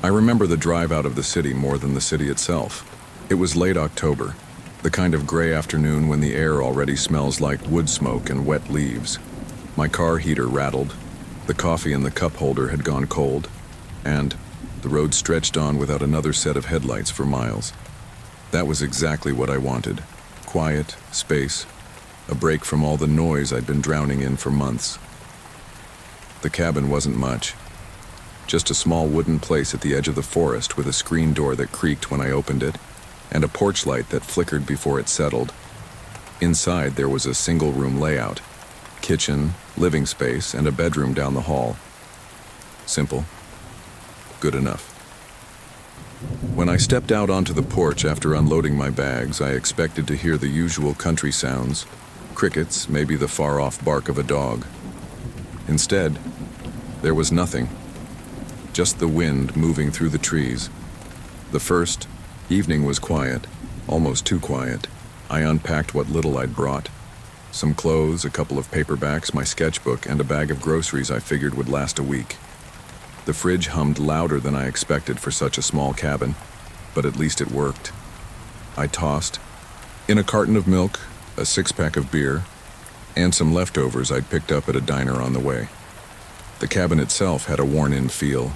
I remember the drive out of the city more than the city itself. It was late October, the kind of gray afternoon when the air already smells like wood smoke and wet leaves. My car heater rattled, the coffee in the cup holder had gone cold, and the road stretched on without another set of headlights for miles. That was exactly what I wanted. Quiet, space, a break from all the noise I'd been drowning in for months. The cabin wasn't much. Just a small wooden place at the edge of the forest with a screen door that creaked when I opened it, and a porch light that flickered before it settled. Inside there was a single-room layout, kitchen, living space, and a bedroom down the hall. Simple. Good enough. When I stepped out onto the porch after unloading my bags, I expected to hear the usual country sounds, crickets, maybe the far-off bark of a dog. Instead, there was nothing. Just the wind moving through the trees. The first evening was quiet, almost too quiet. I unpacked what little I'd brought. Some clothes, a couple of paperbacks, my sketchbook, and a bag of groceries I figured would last a week. The fridge hummed louder than I expected for such a small cabin, but at least it worked. I tossed in a carton of milk, a six-pack of beer, and some leftovers I'd picked up at a diner on the way. The cabin itself had a worn-in feel,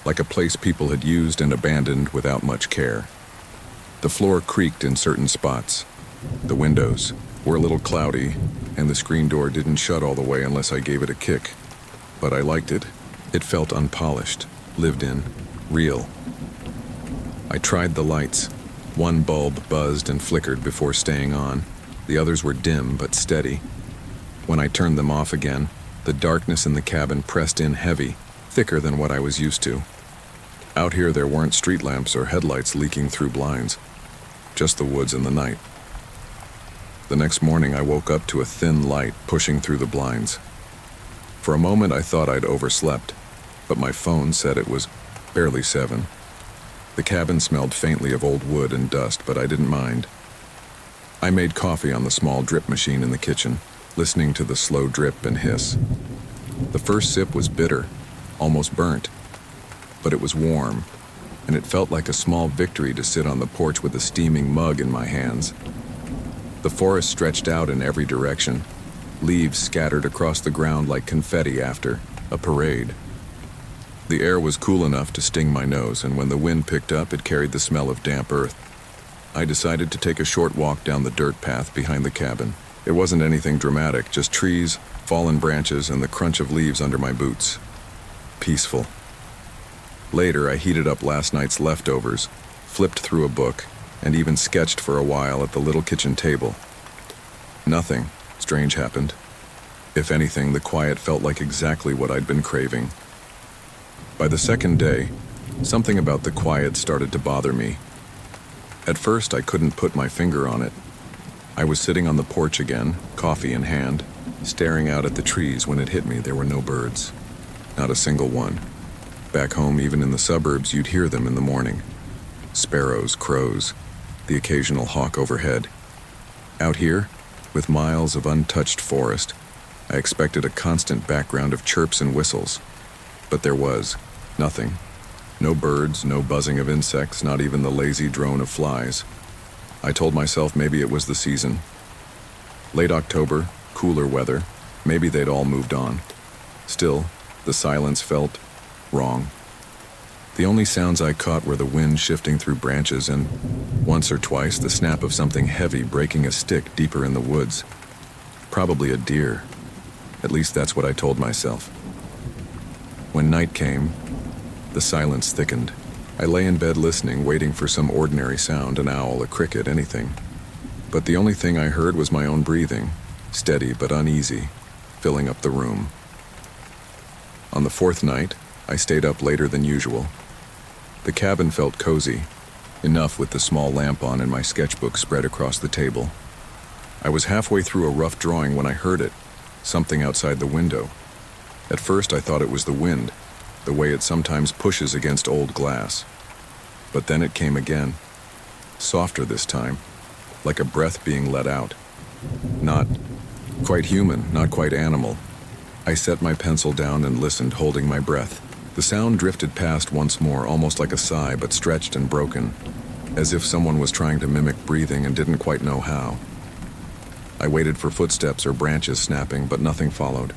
like a place people had used and abandoned without much care. The floor creaked in certain spots. The windows were a little cloudy, and the screen door didn't shut all the way unless I gave it a kick. But I liked it. It felt unpolished, lived in, real. I tried the lights. One bulb buzzed and flickered before staying on. The others were dim but steady. When I turned them off again, the darkness in the cabin pressed in heavy, thicker than what I was used to. Out here there weren't street lamps or headlights leaking through blinds, just the woods and the night. The next morning I woke up to a thin light pushing through the blinds. For a moment I thought I'd overslept, but my phone said it was barely 7. The cabin smelled faintly of old wood and dust, but I didn't mind. I made coffee on the small drip machine in the kitchen, listening to the slow drip and hiss. The first sip was bitter, almost burnt, but it was warm, and it felt like a small victory to sit on the porch with a steaming mug in my hands. The forest stretched out in every direction, leaves scattered across the ground like confetti after a parade. The air was cool enough to sting my nose, and when the wind picked up, it carried the smell of damp earth. I decided to take a short walk down the dirt path behind the cabin. It wasn't anything dramatic, just trees, fallen branches, and the crunch of leaves under my boots. Peaceful. Later, I heated up last night's leftovers, flipped through a book, and even sketched for a while at the little kitchen table. Nothing strange happened. If anything, the quiet felt like exactly what I'd been craving. By the second day, something about the quiet started to bother me. At first, I couldn't put my finger on it. I was sitting on the porch again, coffee in hand, staring out at the trees when it hit me there were no birds. Not a single one. Back home, even in the suburbs, you'd hear them in the morning. Sparrows, crows, the occasional hawk overhead. Out here, with miles of untouched forest, I expected a constant background of chirps and whistles. But there was nothing. No birds, no buzzing of insects, not even the lazy drone of flies. I told myself maybe it was the season. Late October, cooler weather, maybe they'd all moved on. Still, the silence felt wrong. The only sounds I caught were the wind shifting through branches and, once or twice, the snap of something heavy breaking a stick deeper in the woods. Probably a deer. At least that's what I told myself. When night came, the silence thickened. I lay in bed listening, waiting for some ordinary sound, an owl, a cricket, anything. But the only thing I heard was my own breathing, steady but uneasy, filling up the room. On the fourth night, I stayed up later than usual. The cabin felt cozy, enough with the small lamp on and my sketchbook spread across the table. I was halfway through a rough drawing when I heard it, something outside the window. At first I thought it was the wind, the way it sometimes pushes against old glass. But then it came again, softer this time, like a breath being let out. Not quite human, not quite animal. I set my pencil down and listened, holding my breath. The sound drifted past once more, almost like a sigh, but stretched and broken, as if someone was trying to mimic breathing and didn't quite know how. I waited for footsteps or branches snapping, but nothing followed.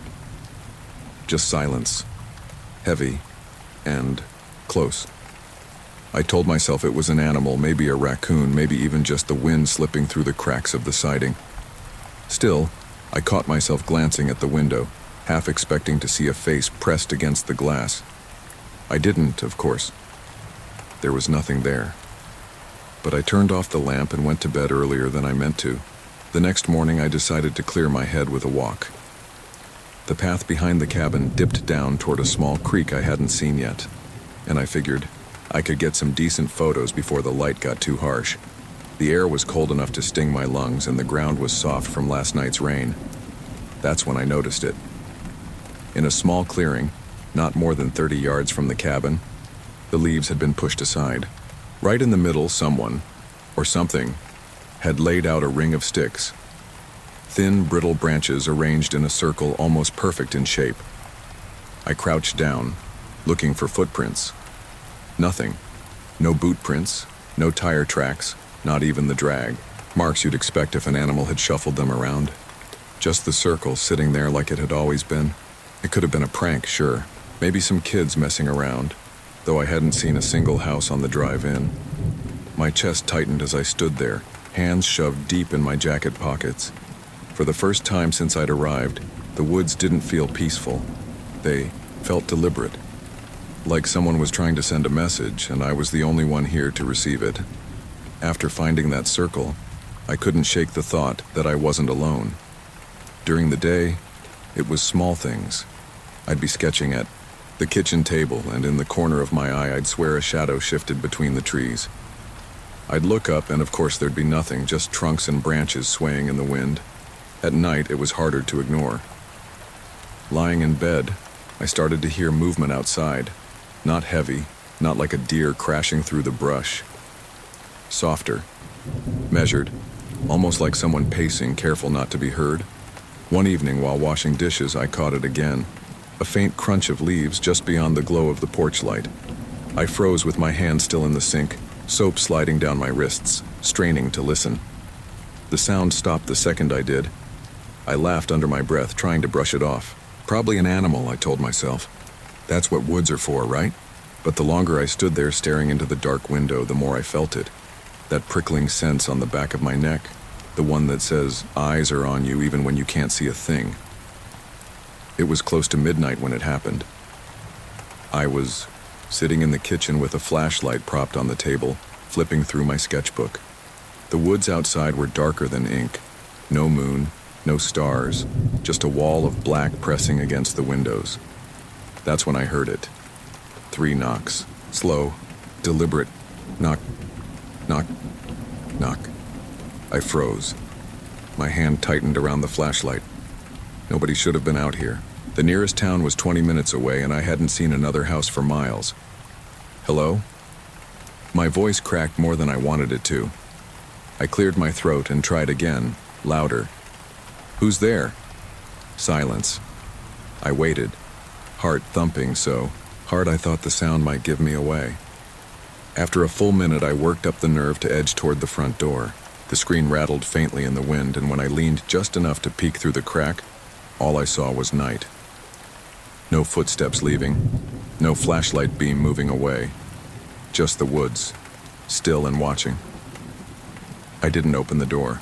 Just silence, heavy and close. I told myself it was an animal, maybe a raccoon, maybe even just the wind slipping through the cracks of the siding. Still, I caught myself glancing at the window, half expecting to see a face pressed against the glass. I didn't, of course. There was nothing there. But I turned off the lamp and went to bed earlier than I meant to. The next morning I decided to clear my head with a walk. The path behind the cabin dipped down toward a small creek I hadn't seen yet, and I figured I could get some decent photos before the light got too harsh. The air was cold enough to sting my lungs, and the ground was soft from last night's rain. That's when I noticed it. In a small clearing, not more than 30 yards from the cabin, the leaves had been pushed aside. Right in the middle, someone, or something, had laid out a ring of sticks. Thin, brittle branches arranged in a circle almost perfect in shape. I crouched down, looking for footprints. Nothing. No boot prints, no tire tracks, not even the drag. Marks you'd expect if an animal had shuffled them around. Just the circle sitting there like it had always been. It could have been a prank, sure. Maybe some kids messing around, though I hadn't seen a single house on the drive in. My chest tightened as I stood there, hands shoved deep in my jacket pockets. For the first time since I'd arrived, the woods didn't feel peaceful. They felt deliberate. Like someone was trying to send a message, and I was the only one here to receive it. After finding that circle, I couldn't shake the thought that I wasn't alone. During the day, it was small things. I'd be sketching at the kitchen table, and in the corner of my eye I'd swear a shadow shifted between the trees. I'd look up, and of course there'd be nothing, just trunks and branches swaying in the wind. At night, it was harder to ignore. Lying in bed, I started to hear movement outside. Not heavy, not like a deer crashing through the brush. Softer, measured, almost like someone pacing, careful not to be heard. One evening while washing dishes, I caught it again. A faint crunch of leaves just beyond the glow of the porch light. I froze with my hand still in the sink, soap sliding down my wrists, straining to listen. The sound stopped the second I did. I laughed under my breath, trying to brush it off. Probably an animal, I told myself. That's what woods are for, right? But the longer I stood there staring into the dark window, the more I felt it. That prickling sense on the back of my neck. The one that says, eyes are on you even when you can't see a thing. It was close to midnight when it happened. I was sitting in the kitchen with a flashlight propped on the table, flipping through my sketchbook. The woods outside were darker than ink. No moon, no stars, just a wall of black pressing against the windows. That's when I heard it. 3 knocks. Slow, deliberate. Knock, knock, knock. I froze. My hand tightened around the flashlight. Nobody should have been out here. The nearest town was 20 minutes away, and I hadn't seen another house for miles. Hello? My voice cracked more than I wanted it to. I cleared my throat and tried again, louder. Who's there? Silence. I waited, heart thumping so hard I thought the sound might give me away. After a full minute, I worked up the nerve to edge toward the front door. The screen rattled faintly in the wind, and when I leaned just enough to peek through the crack, all I saw was night. No footsteps leaving, no flashlight beam moving away. Just the woods, still and watching. I didn't open the door.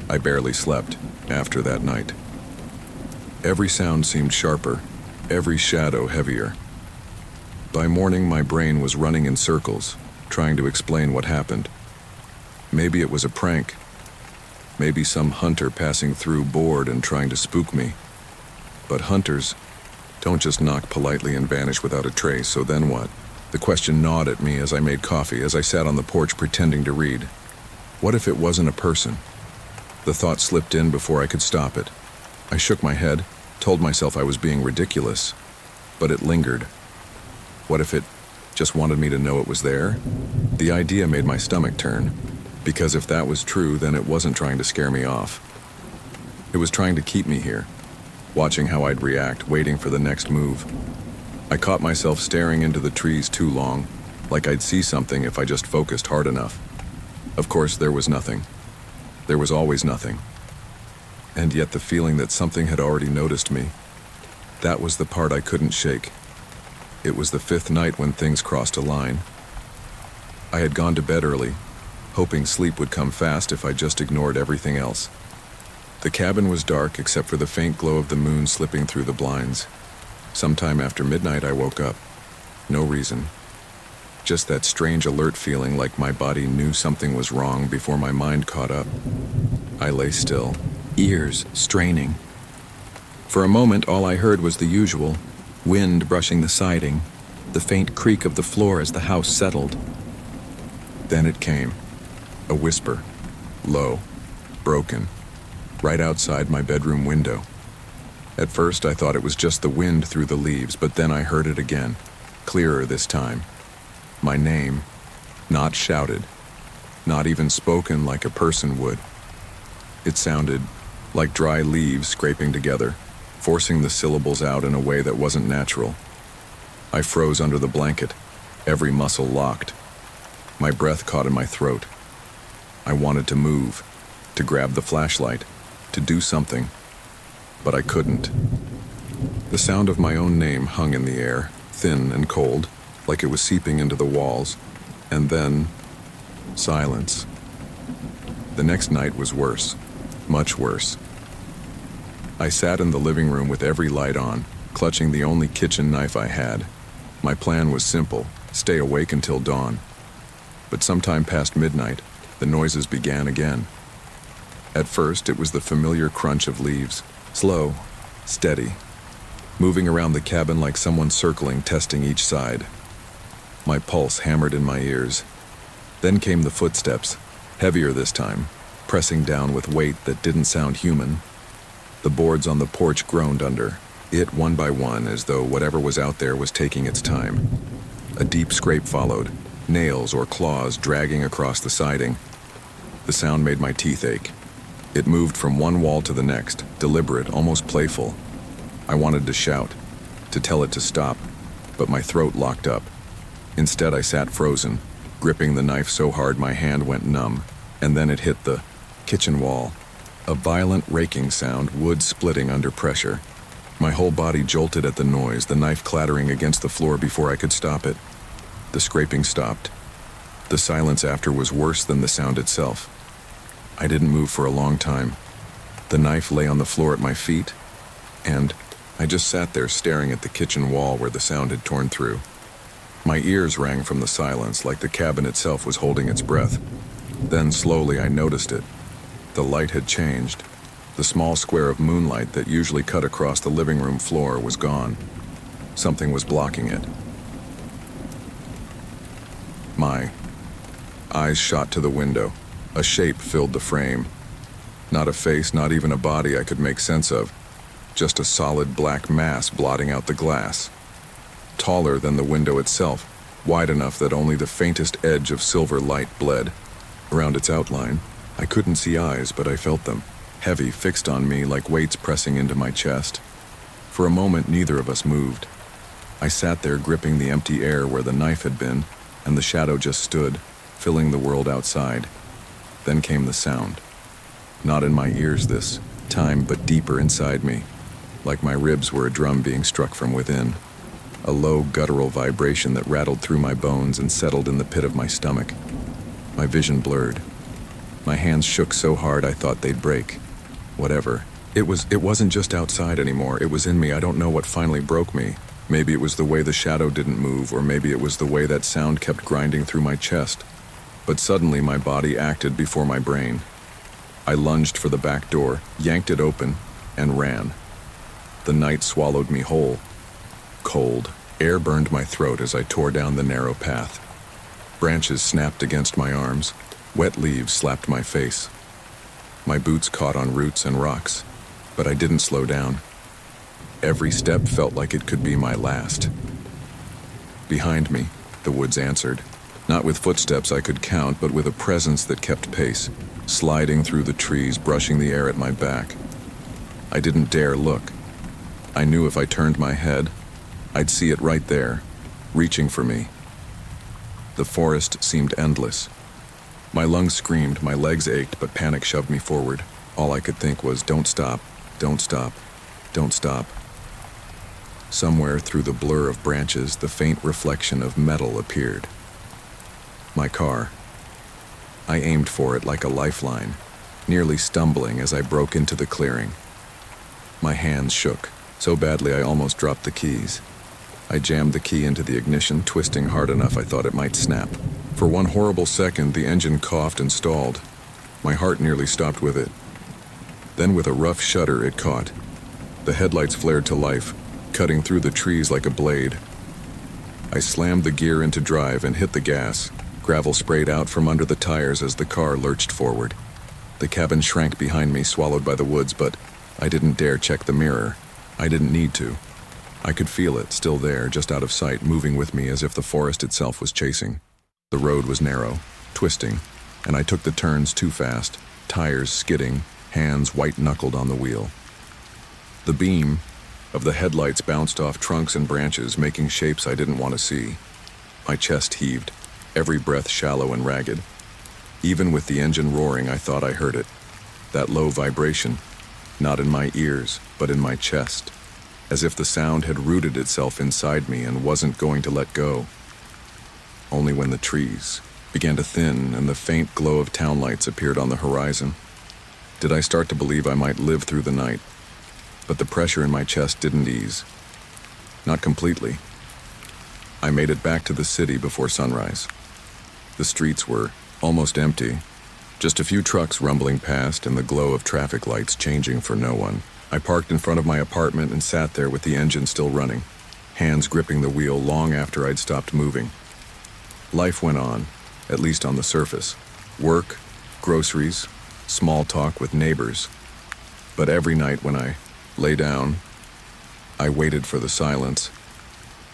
I barely slept after that night. Every sound seemed sharper, every shadow heavier. By morning, my brain was running in circles, trying to explain what happened. Maybe it was a prank. Maybe some hunter passing through bored and trying to spook me. But hunters don't just knock politely and vanish without a trace, so then what? The question gnawed at me as I made coffee, as I sat on the porch pretending to read. What if it wasn't a person? The thought slipped in before I could stop it. I shook my head, told myself I was being ridiculous, but it lingered. What if it just wanted me to know it was there? The idea made my stomach turn, because if that was true, then it wasn't trying to scare me off. It was trying to keep me here, watching how I'd react, waiting for the next move. I caught myself staring into the trees too long, like I'd see something if I just focused hard enough. Of course, there was nothing. There was always nothing. And yet the feeling that something had already noticed me, that was the part I couldn't shake. It was the fifth night when things crossed a line. I had gone to bed early, hoping sleep would come fast if I just ignored everything else. The cabin was dark except for the faint glow of the moon slipping through the blinds. Sometime after midnight I woke up. No reason. Just that strange alert feeling like my body knew something was wrong before my mind caught up. I lay still, ears straining. For a moment all I heard was the usual, wind brushing the siding, the faint creak of the floor as the house settled. Then it came, a whisper, low, broken, right outside my bedroom window. At first I thought it was just the wind through the leaves, but then I heard it again, clearer this time. My name, not shouted, not even spoken like a person would. It sounded like dry leaves scraping together, forcing the syllables out in a way that wasn't natural. I froze under the blanket, every muscle locked. My breath caught in my throat. I wanted to move, to grab the flashlight, to do something, but I couldn't. The sound of my own name hung in the air, thin and cold, like it was seeping into the walls, and then silence. The next night was worse, much worse. I sat in the living room with every light on, clutching the only kitchen knife I had. My plan was simple, stay awake until dawn. But sometime past midnight, the noises began again. At first, it was the familiar crunch of leaves, slow, steady, moving around the cabin like someone circling, testing each side. My pulse hammered in my ears. Then came the footsteps, heavier this time, pressing down with weight that didn't sound human. The boards on the porch groaned under, it one by one, as though whatever was out there was taking its time. A deep scrape followed, nails or claws dragging across the siding. The sound made my teeth ache. It moved from one wall to the next, deliberate, almost playful. I wanted to shout, to tell it to stop, but my throat locked up. Instead, I sat frozen, gripping the knife so hard my hand went numb, and then it hit the kitchen wall. A violent raking sound, wood splitting under pressure. My whole body jolted at the noise, the knife clattering against the floor before I could stop it. The scraping stopped. The silence after was worse than the sound itself. I didn't move for a long time. The knife lay on the floor at my feet, and I just sat there staring at the kitchen wall where the sound had torn through. My ears rang from the silence, like the cabin itself was holding its breath. Then slowly I noticed it. The light had changed. The small square of moonlight that usually cut across the living room floor was gone. Something was blocking it. My eyes shot to the window. A shape filled the frame. Not a face, not even a body I could make sense of. Just a solid black mass blotting out the glass. Taller than the window itself, wide enough that only the faintest edge of silver light bled. Around its outline, I couldn't see eyes, but I felt them, heavy, fixed on me like weights pressing into my chest. For a moment, neither of us moved. I sat there gripping the empty air where the knife had been, and the shadow just stood, filling the world outside. Then came the sound. Not in my ears this time, but deeper inside me, like my ribs were a drum being struck from within. A low, guttural vibration that rattled through my bones and settled in the pit of my stomach. My vision blurred. My hands shook so hard I thought they'd break. Whatever. It wasn't just outside anymore. It was in me. I don't know what finally broke me. Maybe it was the way the shadow didn't move, or maybe it was the way that sound kept grinding through my chest. But suddenly my body acted before my brain. I lunged for the back door, yanked it open, and ran. The night swallowed me whole. Cold, air burned my throat as I tore down the narrow path. Branches snapped against my arms. Wet leaves slapped my face. My boots caught on roots and rocks, but I didn't slow down. Every step felt like it could be my last. Behind me, the woods answered. Not with footsteps I could count, but with a presence that kept pace, sliding through the trees, brushing the air at my back. I didn't dare look. I knew if I turned my head, I'd see it right there, reaching for me. The forest seemed endless. My lungs screamed, my legs ached, but panic shoved me forward. All I could think was, don't stop, don't stop, don't stop. Somewhere through the blur of branches, the faint reflection of metal appeared. My car. I aimed for it like a lifeline, nearly stumbling as I broke into the clearing. My hands shook, so badly I almost dropped the keys. I jammed the key into the ignition, twisting hard enough I thought it might snap. For one horrible second, the engine coughed and stalled. My heart nearly stopped with it. Then with a rough shudder, it caught. The headlights flared to life, cutting through the trees like a blade. I slammed the gear into drive and hit the gas. Gravel sprayed out from under the tires as the car lurched forward. The cabin shrank behind me, swallowed by the woods, but I didn't dare check the mirror. I didn't need to. I could feel it, still there, just out of sight, moving with me as if the forest itself was chasing. The road was narrow, twisting, and I took the turns too fast, tires skidding, hands white-knuckled on the wheel. The beam of the headlights bounced off trunks and branches, making shapes I didn't want to see. My chest heaved, every breath shallow and ragged. Even with the engine roaring, I thought I heard it. That low vibration, not in my ears, but in my chest, as if the sound had rooted itself inside me and wasn't going to let go. Only when the trees began to thin and the faint glow of town lights appeared on the horizon did I start to believe I might live through the night. But the pressure in my chest didn't ease. Not completely. I made it back to the city before sunrise. The streets were almost empty, just a few trucks rumbling past and the glow of traffic lights changing for no one. I parked in front of my apartment and sat there with the engine still running, hands gripping the wheel long after I'd stopped moving. Life went on, at least on the surface. Work, groceries, small talk with neighbors. But every night when I lay down, I waited for the silence.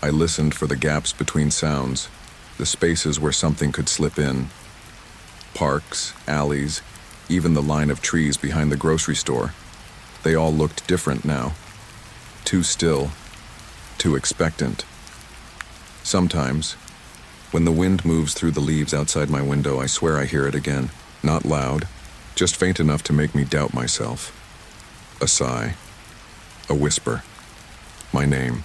I listened for the gaps between sounds, the spaces where something could slip in. Parks, alleys, even the line of trees behind the grocery store. They all looked different now. Too still, too expectant. Sometimes, when the wind moves through the leaves outside my window, I swear I hear it again. Not loud, just faint enough to make me doubt myself. A sigh. A whisper. My name.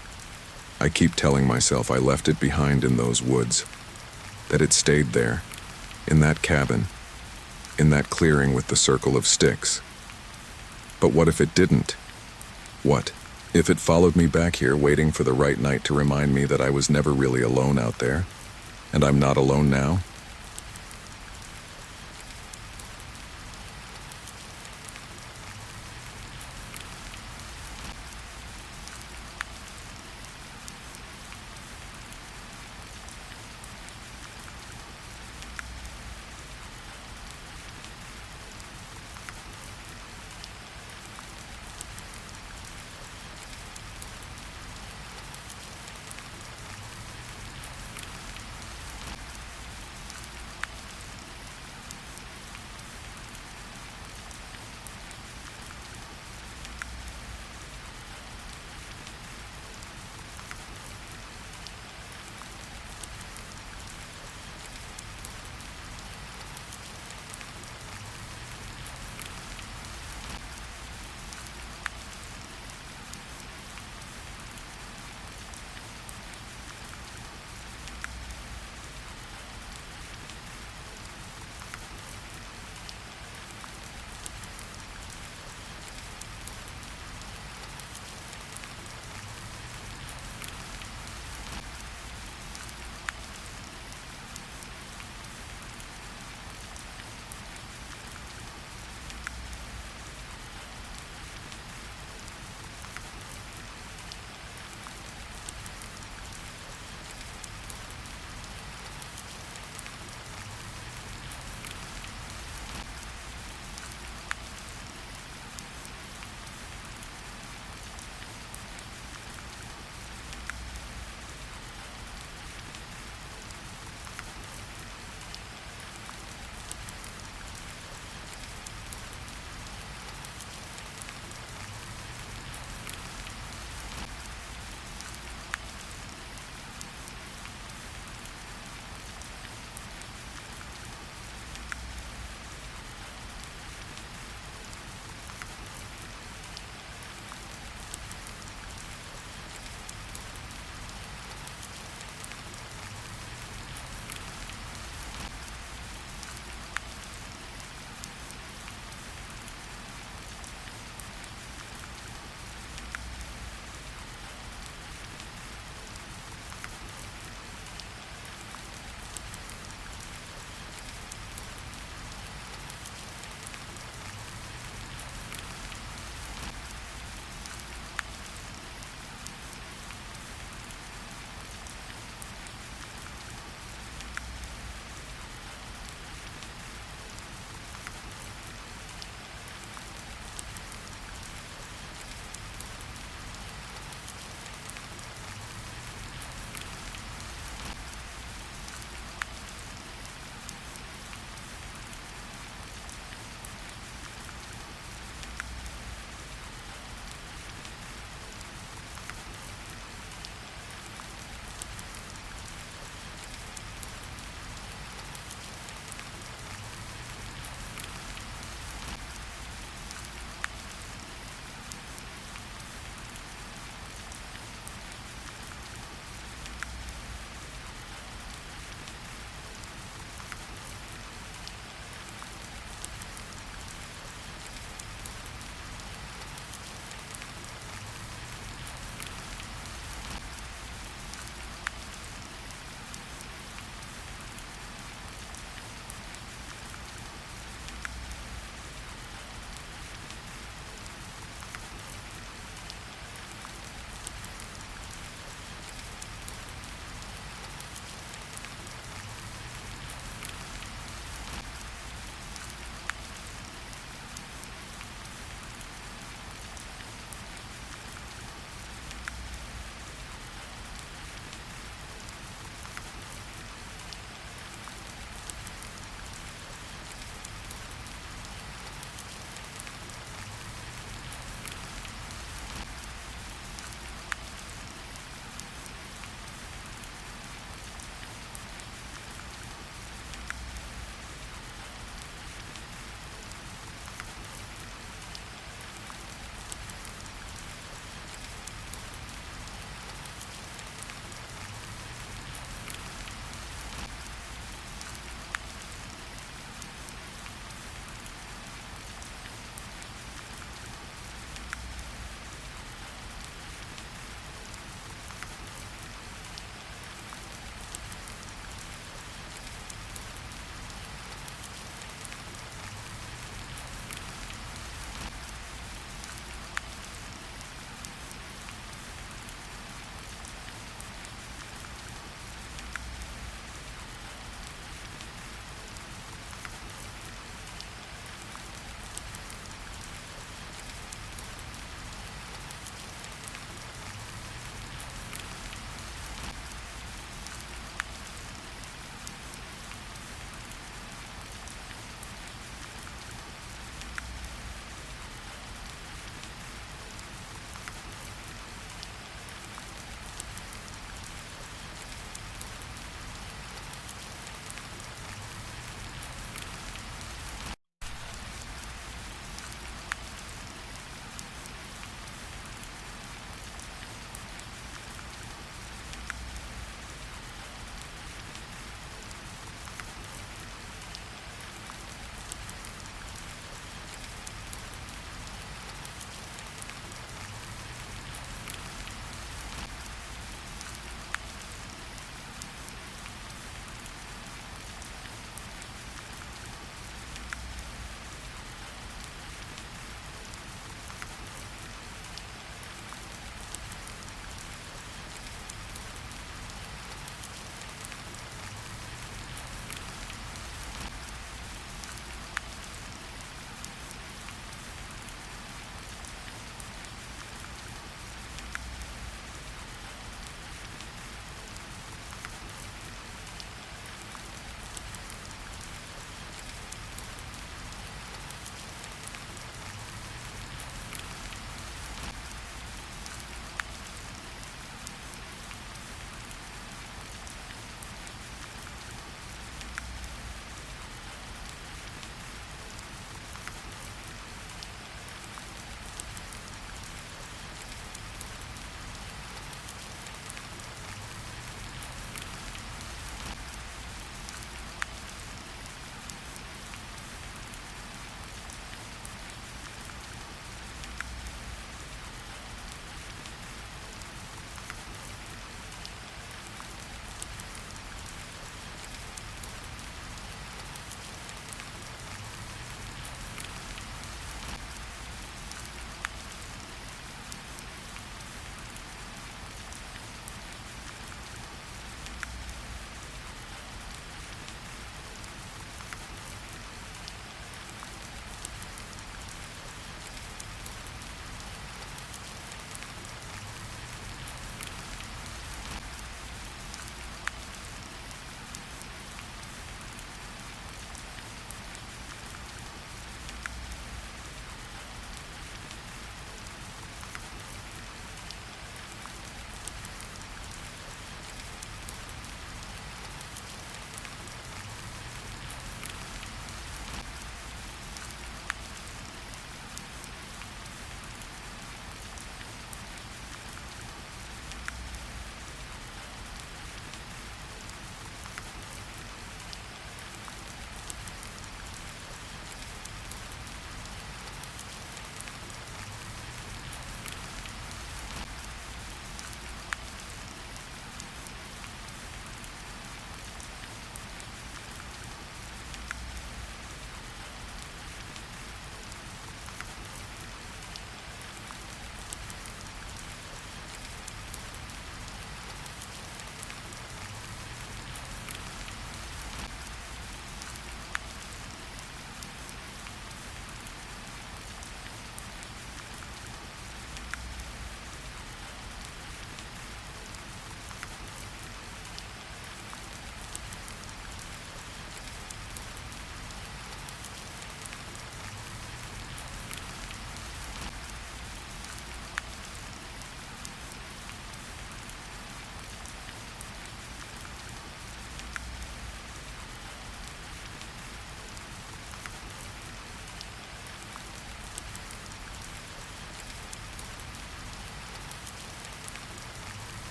I keep telling myself I left it behind in those woods. That it stayed there. In that cabin. In that clearing with the circle of sticks. But what if it didn't? What if it followed me back here, waiting for the right night to remind me that I was never really alone out there? And I'm not alone now?